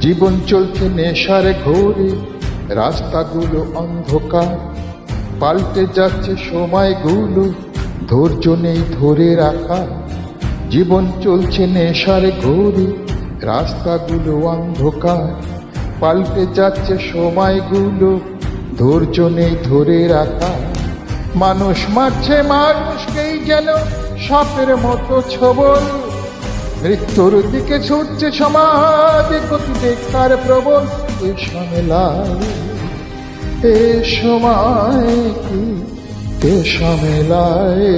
জীবন চলছে নেশার ঘোরে, রাস্তাগুলো অন্ধকার, পাল্টে যাচ্ছে সময়গুলো, ধৈর্য নেই ধরে রাখা। জীবন চলছে নেশার ঘোরে, রাস্তাগুলো অন্ধকার, পাল্টে যাচ্ছে সময়গুলো, ধৈর্য নেই ধরে রাখা। মানুষ মারছে মানুষকেই যেন সাপের মতো ছবল, মৃত্যুর দিকে ছুটছে সমাজ, গতি দেখার প্রবল। এ ঝামেলায়, এ সময় কি, এ ঝামেলায়।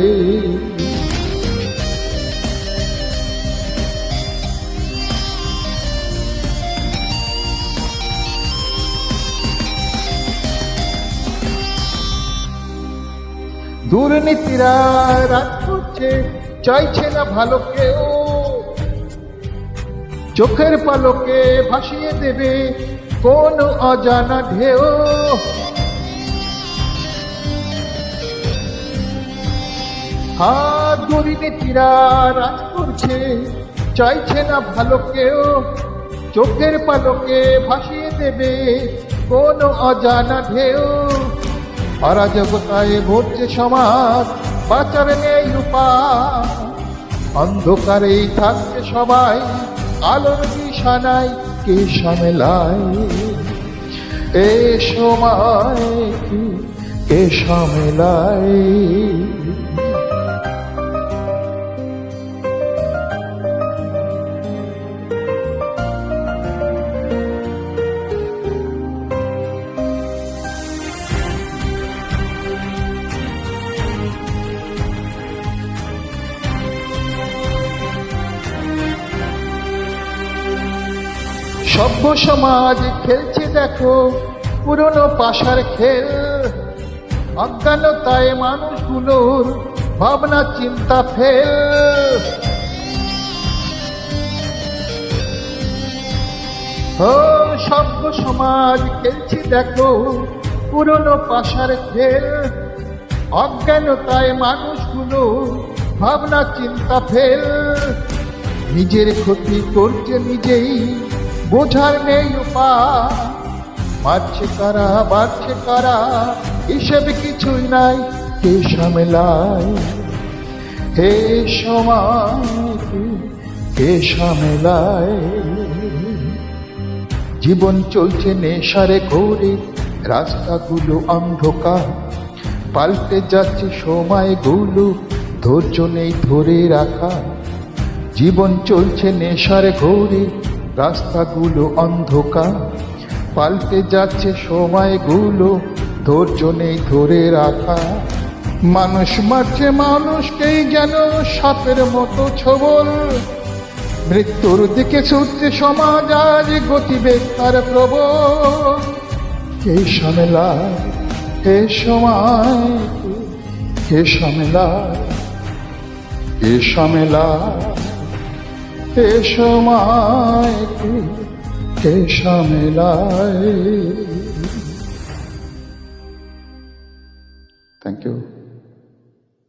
দুর্নীতিরা রাত করছে, চাইছে না ভালো কেউ, চোখের পলকে ভাসিয়ে দেবে কোন অজানা ঢেউ। হাত দুর্নীতিরা রাত করছে, চাইছে না ভালো কেউ, চোখের পলকে ভাসিয়ে দেবে কোন অজানা ঢেউ। অরাজকতায় ভরছে সমাজ, বাঁচার নেই উপায়, অন্ধকারেই থাকছে সবাই, আলোর দিশানায়। কে ঝামেলায়, এ সময় কি, কে ঝামেলায়। সভ্য সমাজ খেলছে দেখো পুরনো পাশার খেল, অজ্ঞানতায় মানুষগুলোর ভাবনা চিন্তা ফেল। ও সভ্য সমাজ খেলছে দেখো পুরনো পাশার খেল, অজ্ঞানতায় মানুষগুলো ভাবনা চিন্তা ফেল। নিজের ক্ষতি করছে নিজেই, বোঝার নেই উপায়, মারছে কারা বাড়ছে কারা, হিসেব কিছুই নাই। কে ঝামেলায়, হে সময় কি, কে ঝামেলায়। জীবন চলছে নেশারে ঘোরে, রাস্তাগুলো অন্ধকার, পাল্টে যাচ্ছে সময়গুলো, ধৈর্য নেই ধরে রাখা। জীবন চলছে নেশার ঘোরে, রাস্তাগুলো অন্ধকার, পাল্টে যাচ্ছে সময়গুলো, ধৈর্য নেই ধরে রাখা। মানুষ মারছে মানুষকেই যেন সাপের মতো ছবল, মৃত্যুর দিকে ছুটছে সমাজ আজ, গতিবেগ তার প্রবল। কে ঝামেলায়, কে সময়, কে ঝামেলায়, কে ঝামেলায়, কে সময় কি, কে ঝামেলায়। Thank you.